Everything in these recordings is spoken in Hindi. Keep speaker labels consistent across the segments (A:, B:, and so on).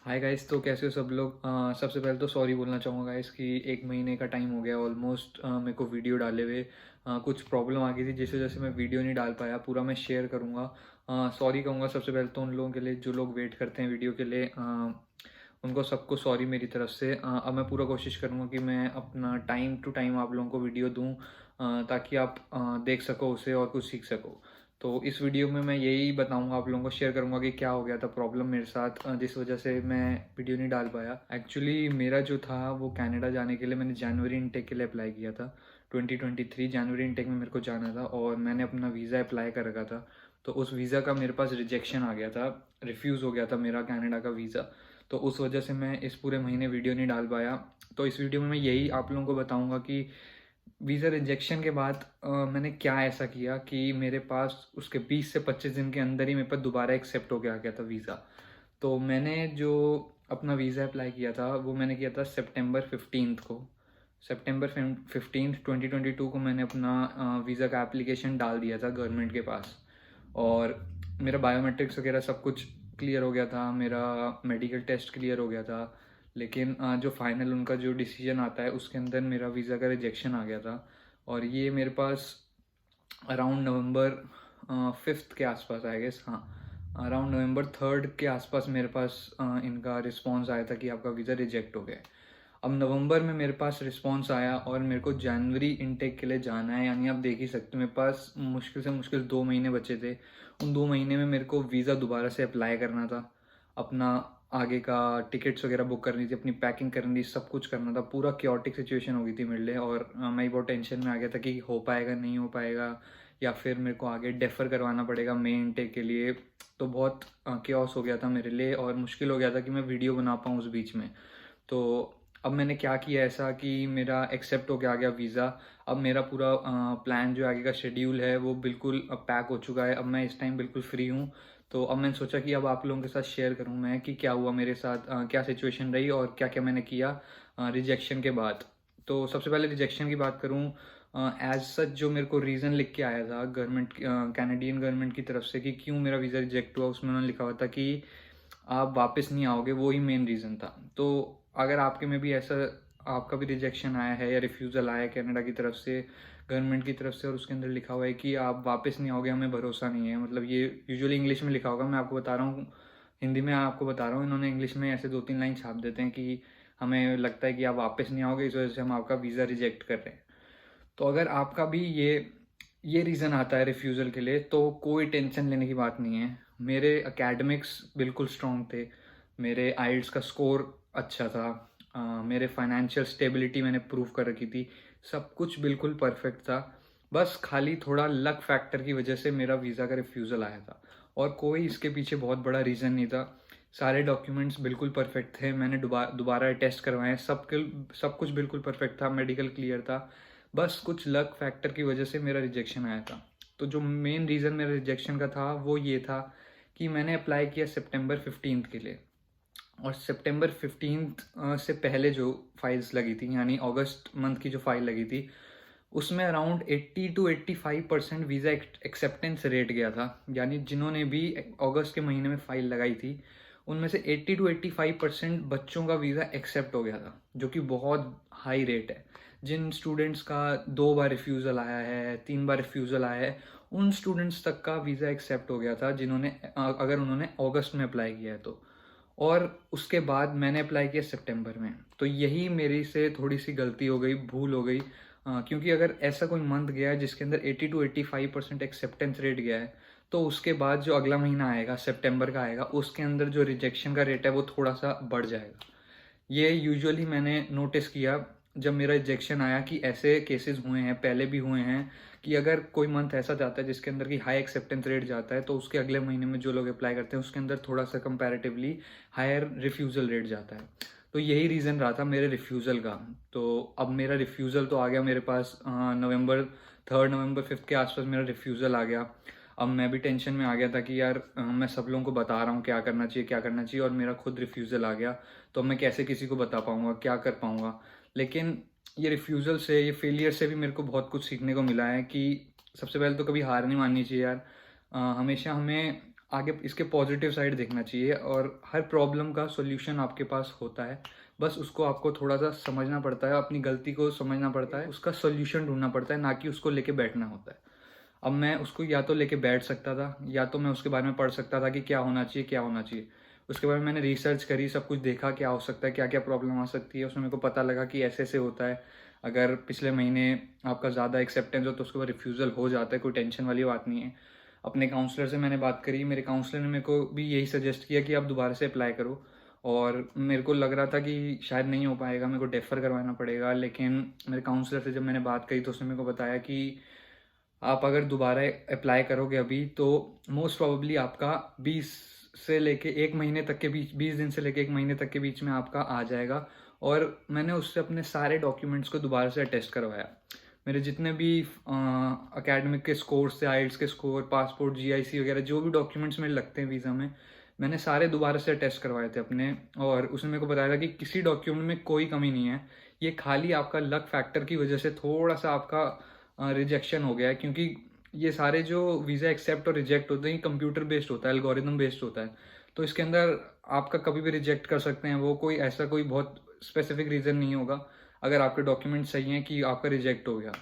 A: हाय गाइस, तो कैसे हो सब लोग। सबसे पहले तो सॉरी बोलना चाहूँगा गाइस कि 1 महीने का टाइम हो गया ऑलमोस्ट मेरे को वीडियो डाले हुए। कुछ प्रॉब्लम आ गई थी जिस वजह से मैं वीडियो नहीं डाल पाया। पूरा मैं शेयर करूँगा। सॉरी कहूँगा सबसे पहले तो उन लोगों के लिए जो लोग वेट करते हैं वीडियो के लिए। उनको सबको सॉरी मेरी तरफ से। अब मैं पूरा कोशिश करूँगा कि मैं अपना टाइम टू टाइम आप लोगों को वीडियो दूँ, ताकि आप देख सको उसे और कुछ सीख सको। तो इस वीडियो में मैं यही बताऊंगा, आप लोगों को शेयर करूंगा कि क्या हो गया था प्रॉब्लम मेरे साथ, जिस वजह से मैं वीडियो नहीं डाल पाया। एक्चुअली मेरा जो था वो कनाडा जाने के लिए मैंने जनवरी इनटेक के लिए अप्लाई किया था। 2023 जनवरी इनटेक में मेरे को जाना था और मैंने अपना वीज़ा अप्लाई कर रखा था। तो उस वीज़ा का मेरे पास रिजेक्शन आ गया था, रिफ्यूज़ हो गया था मेरा कनाडा का वीज़ा। तो उस वजह से मैं इस पूरे महीने वीडियो नहीं डाल पाया। तो इस वीडियो में मैं यही आप लोगों को बताऊंगा कि वीज़ा रिजेक्शन के बाद मैंने क्या ऐसा किया कि मेरे पास उसके 20 से 25 दिन के अंदर ही मेरे पास दोबारा एक्सेप्ट हो गया था वीज़ा। तो मैंने जो अपना वीज़ा अप्लाई किया था वो मैंने किया था सितंबर 15 को। सितंबर 15 2022 को मैंने अपना वीज़ा का एप्लीकेशन डाल दिया था गवर्नमेंट के पास। और मेरा बायोमेट्रिक्स वगैरह सब कुछ क्लियर हो गया था, मेरा मेडिकल टेस्ट क्लियर हो गया था। लेकिन जो फाइनल उनका जो डिसीजन आता है उसके अंदर मेरा वीज़ा का रिजेक्शन आ गया था। और ये मेरे पास अराउंड नवंबर 5 के आसपास आई गेस, हाँ, अराउंड नवंबर 3 के आसपास मेरे पास इनका रिस्पॉन्स आया था कि आपका वीज़ा रिजेक्ट हो गया है। अब नवंबर में मेरे पास रिस्पॉन्स आया और मेरे को जनवरी इनटेक के लिए जाना है। यानी आप देख ही सकते हो मेरे पास मुश्किल से मुश्किल 2 महीने बचे थे। उन 2 महीने में मेरे को वीज़ा दोबारा से अप्लाई करना था, अपना आगे का टिकट्स वगैरह बुक करनी थी, अपनी पैकिंग करनी थी, सब कुछ करना था। पूरा क्योटिक सिचुएशन हो गई थी मेरे लिए और मैं बहुत टेंशन में आ गया था कि हो पाएगा नहीं हो पाएगा, या फिर मेरे को आगे डेफर करवाना पड़ेगा मेन इनटेक के लिए। तो बहुत क्योस हो गया था मेरे लिए और मुश्किल हो गया था कि मैं वीडियो बना पाऊँ उस बीच में। तो अब मैंने क्या किया ऐसा कि मेरा एक्सेप्ट हो के आ गया वीज़ा। अब मेरा पूरा प्लान जो आगे का शेड्यूल है वो बिल्कुल पैक हो चुका है। अब मैं इस टाइम बिल्कुल फ्री हूँ। तो अब मैंने सोचा कि अब आप लोगों के साथ शेयर करूँ मैं कि क्या हुआ मेरे साथ, क्या सिचुएशन रही और क्या क्या मैंने किया रिजेक्शन के बाद। तो सबसे पहले रिजेक्शन की बात करूँ, एज सच जो मेरे को रीज़न लिख के आया था गवर्नमेंट, कैनेडियन गवर्नमेंट की तरफ से कि क्यों मेरा वीज़ा रिजेक्ट हुआ, उसमें उन्होंने लिखा हुआ था कि आप वापस नहीं आओगे, वो ही मेन रीज़न था। तो अगर आपके में भी ऐसा आपका भी रिजेक्शन आया है या रिफ्यूज़ल आया है कनाडा की तरफ से, गवर्नमेंट की तरफ से, और उसके अंदर लिखा हुआ है कि आप वापस नहीं आओगे, हमें भरोसा नहीं है, मतलब ये यूजुअली इंग्लिश में लिखा होगा, मैं आपको बता रहा हूँ, हिंदी में आपको बता रहा हूँ, इन्होंने इंग्लिश में ऐसे 2-3 लाइन छाप देते हैं कि हमें लगता है कि आप वापस नहीं आओगे, इस वजह से हम आपका वीज़ा रिजेक्ट कर रहे हैं। तो अगर आपका भी ये रीज़न आता है रिफ्यूज़ल के लिए तो कोई टेंशन लेने की बात नहीं है। मेरे एकेडमिक्स बिल्कुल स्ट्रॉन्ग थे, मेरे आइल्स का स्कोर अच्छा था, मेरे फाइनेंशियल स्टेबिलिटी मैंने प्रूव कर रखी थी, सब कुछ बिल्कुल परफेक्ट था। बस खाली थोड़ा लक फैक्टर की वजह से मेरा वीज़ा का रिफ्यूज़ल आया था और कोई इसके पीछे बहुत बड़ा रीज़न नहीं था। सारे डॉक्यूमेंट्स बिल्कुल परफेक्ट थे, मैंने दोबारा टेस्ट करवाए, सब कुछ बिल्कुल परफेक्ट था, मेडिकल क्लियर था। बस कुछ लक फैक्टर की वजह से मेरा रिजेक्शन आया था। तो जो मेन रीज़न मेरे रिजेक्शन का था वो ये था कि मैंने अप्लाई किया सितंबर 15 के लिए, और सितंबर 15 से पहले जो फाइल्स लगी थी यानी अगस्त मंथ की जो फाइल लगी थी उसमें around 80 to 85% visa acceptance rate गया था। यानी जिन्होंने भी अगस्त के महीने में फाइल लगाई थी उनमें से 80 to 85% बच्चों का वीज़ा एक्सेप्ट हो गया था, जो कि बहुत हाई रेट है। जिन स्टूडेंट्स का 2 बार रिफ्यूज़ल आया है, 3 बार रिफ्यूज़ल आया है, उन स्टूडेंट्स तक का वीज़ा एक्सेप्ट हो गया था जिन्होंने अगर उन्होंने अगस्त में अप्लाई किया है तो। और उसके बाद मैंने अप्लाई किया सितंबर में। तो यही मेरी से थोड़ी सी गलती हो गई, भूल हो गई। क्योंकि अगर ऐसा कोई मंथ गया है जिसके अंदर 80 to 85% एक्सेप्टेंस रेट गया है तो उसके बाद जो अगला महीना आएगा सितंबर का आएगा उसके अंदर जो रिजेक्शन का रेट है वो थोड़ा सा बढ़ जाएगा। ये यूजुअली मैंने नोटिस किया जब मेरा रिजेक्शन आया कि ऐसे केसेस हुए हैं, पहले भी हुए हैं, कि अगर कोई मंथ ऐसा जाता है जिसके अंदर की हाई एक्सेप्टेंस रेट जाता है तो उसके अगले महीने में जो लोग अप्लाई करते हैं उसके अंदर थोड़ा सा कंपैरेटिवली हायर रिफ्यूज़ल रेट जाता है। तो यही रीज़न रहा था मेरे रिफ्यूज़ल का। तो अब मेरा रिफ्यूज़ल तो आ गया मेरे पास, नवंबर 5 के आसपास मेरा रिफ्यूज़ल आ गया। अब मैं भी टेंशन में आ गया था कि यार मैं सब लोगों को बता रहा हूँ क्या करना चाहिए क्या करना चाहिए, और मेरा खुद रिफ्यूज़ल आ गया। तो मैं कैसे किसी को बता पाऊँगा, क्या कर पाऊँगा। लेकिन ये रिफ्यूज़ल से, ये फेलियर से भी मेरे को बहुत कुछ सीखने को मिला है कि सबसे पहले तो कभी हार नहीं माननी चाहिए यार। हमेशा हमें आगे इसके पॉजिटिव साइड देखना चाहिए, और हर प्रॉब्लम का सॉल्यूशन आपके पास होता है। बस उसको आपको थोड़ा सा समझना पड़ता है, अपनी गलती को समझना पड़ता है, उसका सॉल्यूशन ढूंढना पड़ता है, ना कि उसको लेके बैठना होता है। अब मैं उसको या तो लेके बैठ सकता था, या तो मैं उसके बारे में पढ़ सकता था कि क्या होना चाहिए, क्या होना चाहिए। उसके बारे में मैंने रिसर्च करी, सब कुछ देखा क्या हो सकता है, क्या क्या प्रॉब्लम आ सकती है। उसमें मेरे को पता लगा कि ऐसे ऐसे होता है, अगर पिछले महीने आपका ज़्यादा एक्सेप्टेंस हो तो उसके बाद रिफ्यूज़ल हो जाता है, कोई टेंशन वाली बात नहीं है। अपने काउंसलर से मैंने बात करी, मेरे काउंसलर ने मेरे को भी यही सजेस्ट किया कि आप दोबारा से अप्लाई करो। और मेरे को लग रहा था कि शायद नहीं हो पाएगा, मेरे को डेफर करवाना पड़ेगा, लेकिन मेरे काउंसलर से जब मैंने बात करी तो उसने मेरे को बताया कि आप अगर दोबारा अप्लाई करोगे अभी, तो मोस्ट प्रोबेबली आपका 20 से लेके 1 महीने तक के बीच, 20 दिन से लेके 1 महीने तक के बीच में आपका आ जाएगा। और मैंने उससे अपने सारे डॉक्यूमेंट्स को दोबारा से अटेस्ट करवाया। मेरे जितने भी एकेडमिक के स्कोर्स थे, आइल्स के स्कोर, पासपोर्ट, जीआईसी वगैरह जो भी डॉक्यूमेंट्स मेरे लगते हैं वीज़ा में, मैंने सारे दोबारा से अटेस्ट करवाए थे अपने। और उसने मेरे को बताया था कि किसी डॉक्यूमेंट में कोई कमी नहीं है, ये खाली आपका लक फैक्टर की वजह से थोड़ा सा आपका रिजेक्शन हो गया है। क्योंकि ये सारे जो वीज़ा एक्सेप्ट और रिजेक्ट होते हैं कंप्यूटर बेस्ड होता है, एल्गोरिदम बेस्ड होता है। तो इसके अंदर आपका कभी भी रिजेक्ट कर सकते हैं वो, कोई ऐसा कोई बहुत स्पेसिफिक रीज़न नहीं होगा। अगर आपके डॉक्यूमेंट्स सही हैं कि आपका रिजेक्ट हो गया,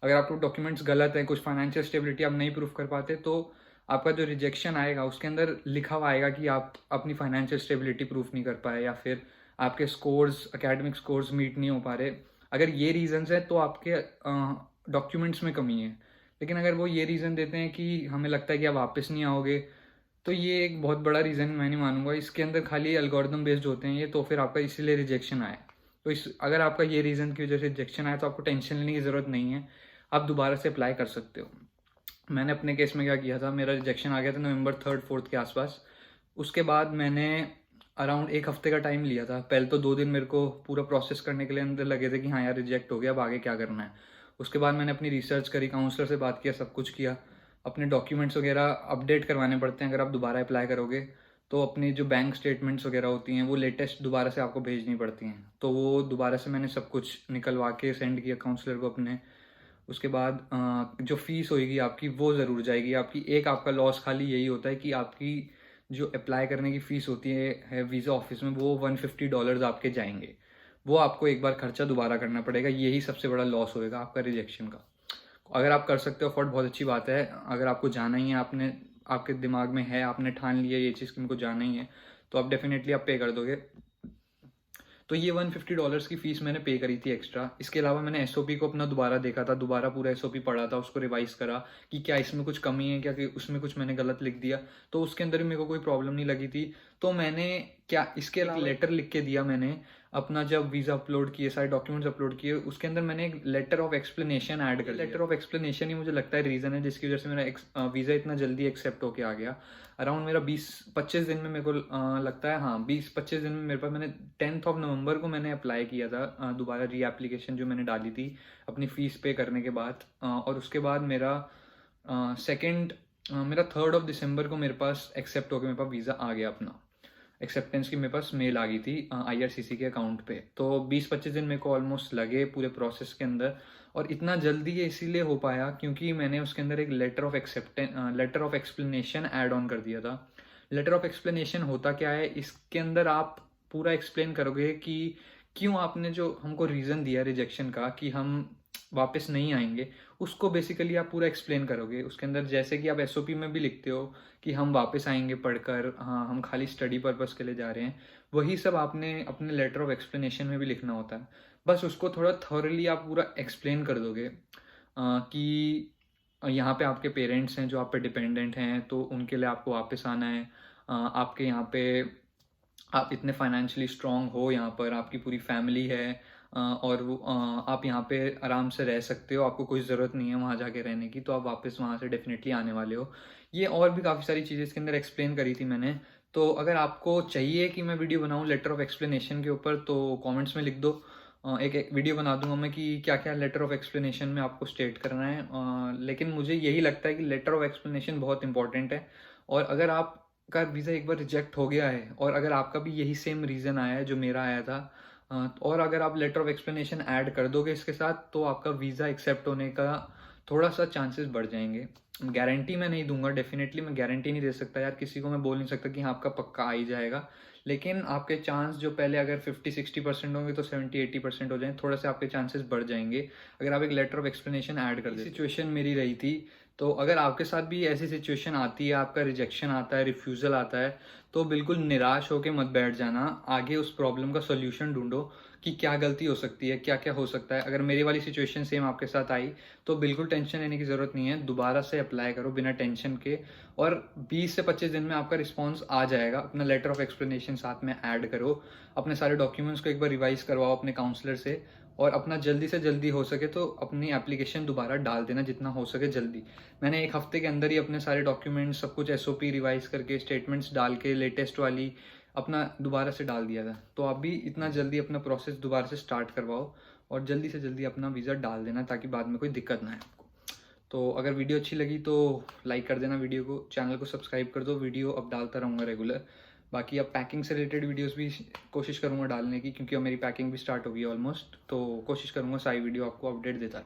A: अगर आपके डॉक्यूमेंट्स गलत हैं, कुछ फाइनेंशियल स्टेबिलिटी आप नहीं प्रूफ कर पाते, तो आपका जो रिजेक्शन आएगा उसके अंदर लिखा हुआ आएगा कि आप अपनी फाइनेंशियल स्टेबिलिटी प्रूफ नहीं कर पाए, या फिर आपके स्कोर्स, एकेडमिक स्कोर्स मीट नहीं हो पा रहे। अगर ये रीजंस है तो आपके डॉक्यूमेंट्स में कमी है। लेकिन अगर वो ये रीज़न देते हैं कि हमें लगता है कि आप वापस नहीं आओगे, तो ये एक बहुत बड़ा रीज़न मैं नहीं मानूंगा। इसके अंदर खाली एल्गोरिदम बेस्ड होते हैं ये, तो फिर आपका इसीलिए रिजेक्शन आया। तो इस अगर आपका ये रीज़न की वजह से रिजेक्शन आया तो आपको टेंशन लेने की ज़रूरत नहीं है, आप दोबारा से अप्लाई कर सकते हो। मैंने अपने केस में क्या किया था, मेरा रिजेक्शन आ गया था नवंबर 3-4 के आसपास। उसके बाद मैंने अराउंड 1 हफ्ते का टाइम लिया था। पहले तो 2 दिन मेरे को पूरा प्रोसेस करने के लिए अंदर लगे थे कि हाँ यार रिजेक्ट हो गया, अब आगे क्या करना है। उसके बाद मैंने अपनी रिसर्च करी, काउंसलर से बात किया, सब कुछ किया। अपने डॉक्यूमेंट्स वगैरह अपडेट करवाने पड़ते हैं अगर आप दोबारा अप्लाई करोगे। तो अपनी जो बैंक स्टेटमेंट्स वगैरह होती हैं वो लेटेस्ट दोबारा से आपको भेजनी पड़ती हैं, तो वो दोबारा से मैंने सब कुछ निकलवा के सेंड किया काउंसलर को अपने। उसके बाद जो फीस होगी आपकी वो ज़रूर जाएगी आपकी। एक आपका लॉस खाली यही होता है कि आपकी जो अप्लाई करने की फ़ीस होती है वीज़ा ऑफिस में, वो $150 आपके जाएंगे। वो आपको एक बार खर्चा दोबारा करना पड़ेगा, यही सबसे बड़ा लॉस होएगा आपका रिजेक्शन का। अगर आप कर सकते हो अफोर्ड, बहुत अच्छी बात है। अगर आपको जाना ही है, आपने आपके दिमाग में है, आपने ठान लिया ये चीज़ कि मेरे को जाना ही है, तो आप डेफिनेटली आप पे कर दोगे। तो ये $150 की फ़ीस मैंने पे करी थी एक्स्ट्रा। इसके अलावा मैंने एसओपी को अपना दोबारा देखा था, दोबारा पूरा एसओपी पढ़ा था, उसको रिवाइज़ करा कि क्या इसमें कुछ कमी है क्या, कि उसमें कुछ मैंने गलत लिख दिया। तो उसके अंदर भी मेरे को कोई प्रॉब्लम नहीं लगी थी। तो मैंने क्या इसके अलावा लेटर लिख के दिया मैंने अपना, जब वीज़ा अपलोड किए, सारे डॉक्यूमेंट्स अपलोड किए, उसके अंदर मैंने एक लेटर ऑफ एक्सप्लेनेशन ऐड कर दिया। लेटर ऑफ एक्सप्लेनेशन ही मुझे लगता है रीज़न है जिसकी वजह से मेरा वीज़ा इतना जल्दी एक्सेप्ट होके आ गया। अराउंड मेरा 20-25 दिन में मेरे को लगता है, हाँ 20-25 दिन में मेरे पास, मैंने 10 नवंबर को मैंने अप्लाई किया था दोबारा री एप्लीकेशन जो मैंने डाली थी अपनी फ़ीस पे करने के बाद। और उसके बाद मेरा मेरा 3 दिसंबर को मेरे पास एक्सेप्ट होकर मेरे पास वीज़ा आ गया अपना। एक्सेप्टेंस की मेरे पास मेल आ गई थी आईआरसीसी के अकाउंट पे। तो 20-25 दिन मेरे को ऑलमोस्ट लगे पूरे प्रोसेस के अंदर। और इतना जल्दी ये इसीलिए हो पाया क्योंकि मैंने उसके अंदर एक letter of explanation add on कर दिया था। लेटर ऑफ एक्सप्लेनेशन होता क्या है, इसके अंदर आप पूरा एक्सप्लेन करोगे कि क्यों आपने जो हमको रीज़न दिया रिजेक्शन का कि हम वापस नहीं आएंगे, उसको बेसिकली आप पूरा एक्सप्लेन करोगे उसके अंदर। जैसे कि आप एसओपी में भी लिखते हो कि हम वापस आएंगे पढ़कर, हाँ हम खाली स्टडी पर्पस के लिए जा रहे हैं, वही सब आपने अपने लेटर ऑफ एक्सप्लेनेशन में भी लिखना होता है। बस उसको थोड़ा थॉरली आप पूरा एक्सप्लेन कर दोगे कि यहाँ पे आपके पेरेंट्स हैं जो आप पे डिपेंडेंट हैं, तो उनके लिए आपको वापस आना है। आपके यहाँ पे आप इतने फाइनेंशियली स्ट्रांग हो, यहाँ पर आपकी पूरी फैमिली है, और आप यहाँ पे आराम से रह सकते हो, आपको कोई ज़रूरत नहीं है वहाँ जाके रहने की, तो आप वापस वहाँ से डेफिनेटली आने वाले हो। ये और भी काफ़ी सारी चीज़ें इसके अंदर एक्सप्लेन करी थी मैंने। तो अगर आपको चाहिए कि मैं वीडियो बनाऊँ लेटर ऑफ एक्सप्लेनेशन के ऊपर, तो कमेंट्स में लिख दो। एक वीडियो बना दूंगा मैं कि क्या क्या लेटर ऑफ एक्सप्लेनेशन में आपको स्टेट करना है। लेकिन मुझे यही लगता है कि लेटर ऑफ एक्सप्लेनेशन बहुत इंपॉर्टेंट है। और अगर आपका वीज़ा एक बार रिजेक्ट हो गया है, और अगर आपका भी यही सेम रीज़न आया है जो मेरा आया था, और अगर आप लेटर ऑफ एक्सप्लेनेशन ऐड कर दोगे इसके साथ, तो आपका वीज़ा एक्सेप्ट होने का थोड़ा सा चांसेस बढ़ जाएंगे। गारंटी मैं नहीं दूंगा, डेफिनेटली मैं गारंटी नहीं दे सकता यार, किसी को मैं बोल नहीं सकता कि हाँ आपका पक्का आ ही जाएगा, लेकिन आपके चांस जो पहले अगर 50-60% होंगे तो 70-80% हो जाएंगे, थोड़ा से आपके चांसेस बढ़ जाएंगे अगर आप एक लेटर ऑफ एक्सप्लेनेशन ऐड कर दें। सिचुएशन मेरी रही थी, तो अगर आपके साथ भी ऐसी सिचुएशन आती है, आपका रिजेक्शन आता है, रिफ्यूज़ल आता है, तो बिल्कुल निराश होकर मत बैठ जाना, आगे उस प्रॉब्लम का सोल्यूशन ढूंढो कि क्या गलती हो सकती है, क्या क्या हो सकता है। अगर मेरी वाली सिचुएशन सेम आपके साथ आई तो बिल्कुल टेंशन लेने की ज़रूरत नहीं है, दोबारा से अप्लाई करो बिना टेंशन के, और 20 से 25 दिन में आपका रिस्पॉन्स आ जाएगा। अपना लेटर ऑफ एक्सप्लेनेशन साथ में ऐड करो, अपने सारे डॉक्यूमेंट्स को एक बार रिवाइज करवाओ अपने काउंसलर से, और अपना जल्दी से जल्दी हो सके तो अपनी एप्लीकेशन दोबारा डाल देना जितना हो सके जल्दी। मैंने एक हफ्ते के अंदर ही अपने सारे डॉक्यूमेंट्स सब कुछ एसओपी रिवाइज करके स्टेटमेंट्स डाल के लेटेस्ट वाली अपना दोबारा से डाल दिया था। तो आप भी इतना जल्दी अपना प्रोसेस दोबारा से स्टार्ट करवाओ और जल्दी से जल्दी अपना वीज़ा डाल देना ताकि बाद में कोई दिक्कत ना आए आपको। तो अगर वीडियो अच्छी लगी तो लाइक कर देना वीडियो को, चैनल को सब्सक्राइब कर दो, वीडियो अब डालता रहूँगा रेगुलर। बाकी अब पैकिंग से रिलेटेड वीडियोस भी कोशिश करूँगा डालने की, क्योंकि अब मेरी पैकिंग भी स्टार्ट होगी ऑलमोस्ट, तो कोशिश करूँगा सारी वीडियो आपको अपडेट देता